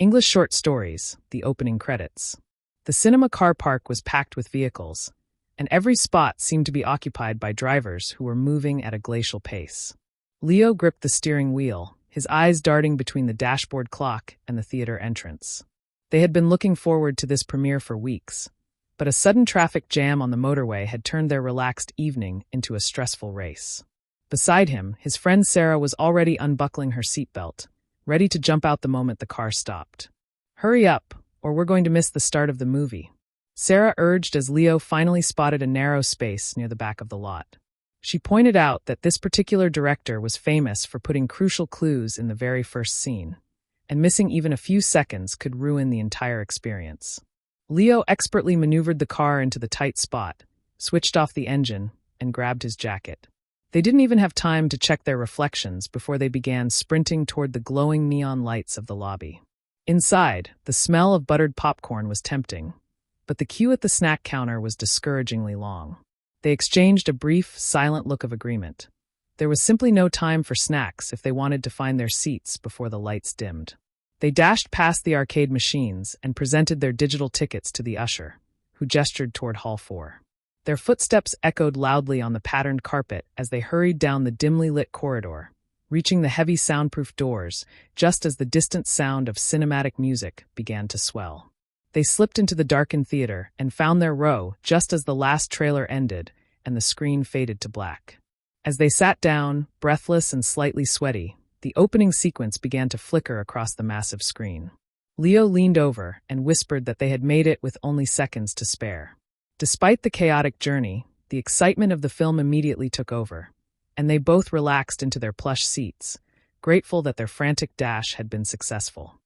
English Short Stories, the opening credits. The cinema car park was packed with vehicles, and every spot seemed to be occupied by drivers who were moving at a glacial pace. Leo gripped the steering wheel, his eyes darting between the dashboard clock and the theater entrance. They had been looking forward to this premiere for weeks, but a sudden traffic jam on the motorway had turned their relaxed evening into a stressful race. Beside him, his friend Sarah was already unbuckling her seatbelt, ready to jump out the moment the car stopped. "Hurry up, or we're going to miss the start of the movie," Sarah urged as Leo finally spotted a narrow space near the back of the lot. She pointed out that this particular director was famous for putting crucial clues in the very first scene, and missing even a few seconds could ruin the entire experience. Leo expertly maneuvered the car into the tight spot, switched off the engine, and grabbed his jacket. They didn't even have time to check their reflections before they began sprinting toward the glowing neon lights of the lobby. Inside, the smell of buttered popcorn was tempting, but the queue at the snack counter was discouragingly long. They exchanged a brief, silent look of agreement. There was simply no time for snacks if they wanted to find their seats before the lights dimmed. They dashed past the arcade machines and presented their digital tickets to the usher, who gestured toward Hall 4. Their footsteps echoed loudly on the patterned carpet as they hurried down the dimly lit corridor, reaching the heavy soundproof doors just as the distant sound of cinematic music began to swell. They slipped into the darkened theater and found their row just as the last trailer ended and the screen faded to black. As they sat down, breathless and slightly sweaty, the opening sequence began to flicker across the massive screen. Leo leaned over and whispered that they had made it with only seconds to spare. Despite the chaotic journey, the excitement of the film immediately took over, and they both relaxed into their plush seats, grateful that their frantic dash had been successful.